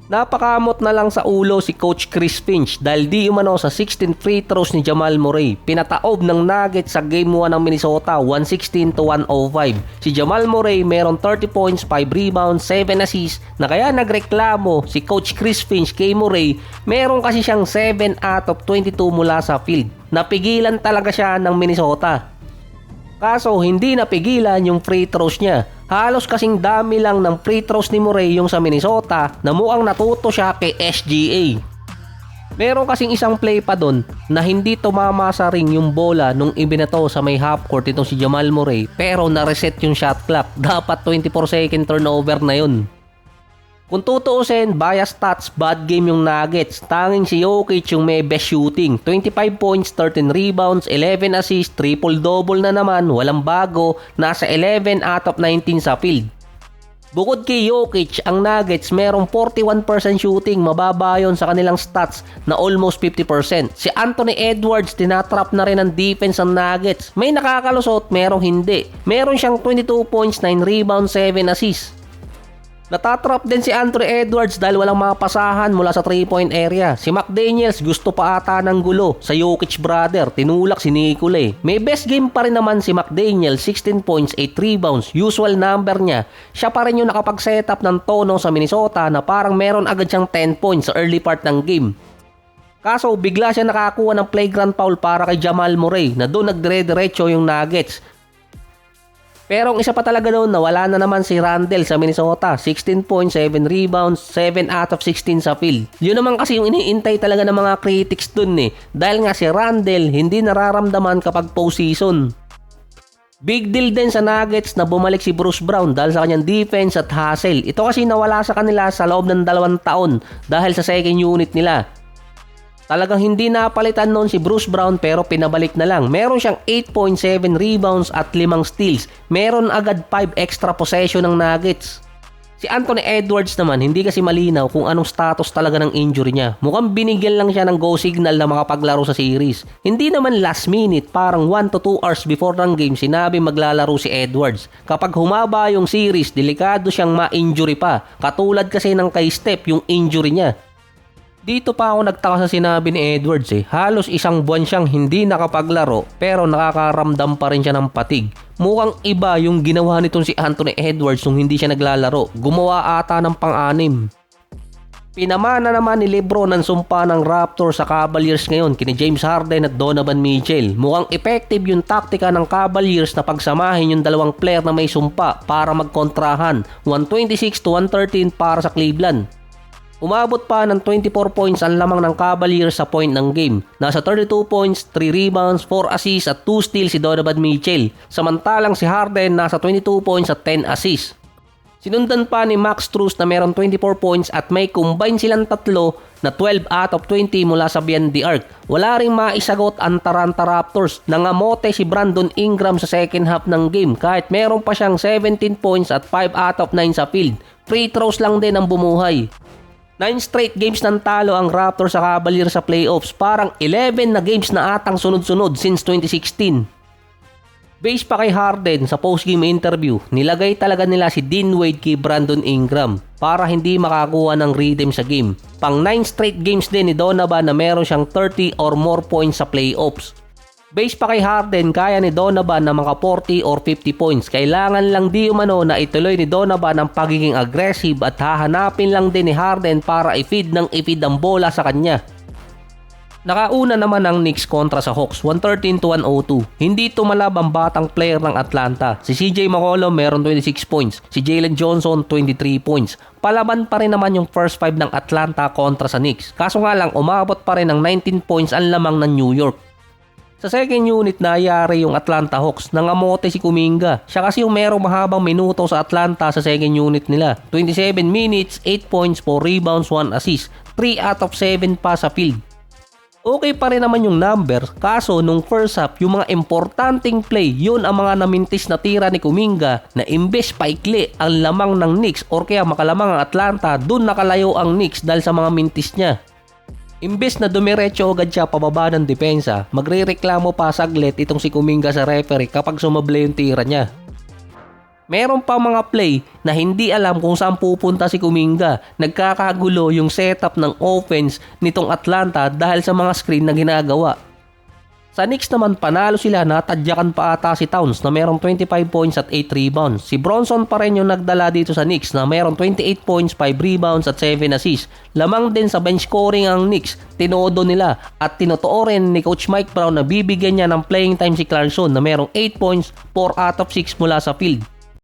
Napakamot na lang sa ulo si Coach Chris Finch dahil di umano sa 16 free throws ni Jamal Murray. Pinataob ng Nuggets sa Game 1 ng Minnesota 116-105. Si Jamal Murray meron 30 points, 5 rebounds, 7 assists na kaya nagreklamo si Coach Chris Finch kay Murray. Meron kasi siyang 7 out of 22 mula sa field. Napigilan talaga siya ng Minnesota. Kaso hindi napigilan yung free throws niya. Halos kasing dami lang ng free throws ni Murray yung sa Minnesota na mukhang natuto siya kay SGA. Meron kasing isang play pa doon na hindi tumama sa ring yung bola nung ibinato sa may half court itong si Jamal Murray pero na-reset yung shot clock. Dapat 24 second turnover na yun. Kung tutuusin, bias stats, bad game yung Nuggets. Tanging si Jokic yung may best shooting. 25 points, 13 rebounds, 11 assists, triple-double na naman, walang bago, nasa 11 out of 19 sa field. Bukod kay Jokic, ang Nuggets merong 41% shooting, mababa yun sa kanilang stats na almost 50%. Si Anthony Edwards, tinatrap na rin ang defense ng Nuggets. May nakakalusot, merong hindi. Meron siyang 22 points, 9 rebounds, 7 assists. Natatrap din si Anthony Edwards dahil walang mapasahan mula sa 3-point area. Si McDaniels gusto pa ata ng gulo sa Jokic brother, tinulak si Nikola. May best game pa rin naman si McDaniels, 16 points, 8 rebounds, usual number niya. Siya pa rin yung nakapag-setup ng tono sa Minnesota na parang meron agad siyang 10 points sa early part ng game. Kaso bigla siya nakakuha ng flagrant foul para kay Jamal Murray na doon nagdire-diretso yung Nuggets. Pero ang isa pa talaga doon na wala na naman si Randle sa Minnesota. 16 points, 7 rebounds, 7 out of 16 sa field. Yun naman kasi yung iniintay talaga ng mga critics doon Dahil nga si Randle hindi nararamdaman kapag postseason. Big deal din sa Nuggets na bumalik si Bruce Brown dahil sa kanyang defense at hustle. Ito kasi nawala sa kanila sa loob ng 2 taon dahil sa second unit nila. Talagang hindi napalitan noon si Bruce Brown pero pinabalik na lang. Meron siyang 8.7 rebounds at 5 steals. Meron agad 5 extra possession ng Nuggets. Si Anthony Edwards naman hindi kasi malinaw kung anong status talaga ng injury niya. Mukhang binigyan lang siya ng go signal na makapaglaro sa series. Hindi naman last minute, parang 1 to 2 hours before ng game sinabi maglalaro si Edwards. Kapag humaba yung series, delikado siyang ma-injury pa. Katulad kasi ng kay Steph yung injury niya. Dito pa ako nagtaka sa sinabi ni Edwards Halos 1 buwan siyang hindi nakapaglaro pero nakakaramdam pa rin siya ng patig. Mukhang iba yung ginawa nitong si Anthony Edwards nung hindi siya naglalaro. Gumawa ata ng pang-anim. Pinamana naman ni LeBron ang sumpa ng Raptors sa Cavaliers ngayon kina James Harden at Donovan Mitchell. Mukhang effective yung taktika ng Cavaliers na pagsamahin yung dalawang player na may sumpa para magkontrahan. 126-113 para sa Cleveland. Umabot pa ng 24 points ang lamang ng Cavaliers sa point ng game. Nasa 32 points, 3 rebounds, 4 assists at 2 steals si Donovan Mitchell. Samantalang si Harden nasa 22 points at 10 assists. Sinundan pa ni Max Strus na meron 24 points at may combine silang tatlo na 12 out of 20 mula sa beyond the arc. Wala ring maisagot ang Toronto Raptors. Nangamote si Brandon Ingram sa second half ng game kahit meron pa siyang 17 points at 5 out of 9 sa field. Free throws lang din ang bumuhay. 9 straight games ng talo ang Raptors sa Cavaliers sa playoffs. Parang 11 na games na atang sunod-sunod since 2016. Base pa kay Harden sa post-game interview, nilagay talaga nila si Dean Wade kay Brandon Ingram para hindi makakuha ng rhythm sa game. Pang 9 straight games din ni Donovan na meron siyang 30 or more points sa playoffs. Base pa kay Harden, kaya ni Donovan na maka 40 or 50 points. Kailangan lang di umano na ituloy ni Donovan ang pagiging aggressive at hahanapin lang din ni Harden para i-feed ang bola sa kanya. Nakauna naman ang Knicks kontra sa Hawks, 113-102. Hindi tumalab ang batang player ng Atlanta. Si CJ McCollum meron 26 points, si Jalen Johnson 23 points. Palaban pa rin naman yung first 5 ng Atlanta kontra sa Knicks. Kaso nga lang umabot pa rin ng 19 points ang lamang ng New York. Sa second unit nayari yung Atlanta Hawks, nangamote si Kuminga. Siya kasi yung merong mahabang minuto sa Atlanta sa second unit nila. 27 minutes, 8 points, 4 rebounds, 1 assist, 3 out of 7 pa sa field. Okay pa rin naman yung number, kaso nung first half, yung mga importanteng play, yun ang mga namintis na tira ni Kuminga na imbes paikli ang lamang ng Knicks or kaya makalamang ang Atlanta, dun nakalayo ang Knicks dahil sa mga mintis niya. Imbes na dumiretso agad siya pababa ng depensa, magrereklamo pa saglit itong si Kuminga sa referee kapag sumable yung tira niya. Meron pa mga play na hindi alam kung saan pupunta si Kuminga. Nagkakagulo yung setup ng offense nitong Atlanta dahil sa mga screen na ginagawa. Sa Knicks naman, panalo sila, natadyakan pa ata si Towns na merong 25 points at 8 rebounds. Si Bronson pa rin yung nagdala dito sa Knicks na merong 28 points, 5 rebounds at 7 assists. Lamang din sa bench scoring ang Knicks, tinodo nila at tinotoo rin ni Coach Mike Brown na bibigyan niya ng playing time si Clarkson na merong 8 points, 4 out of 6 mula sa field.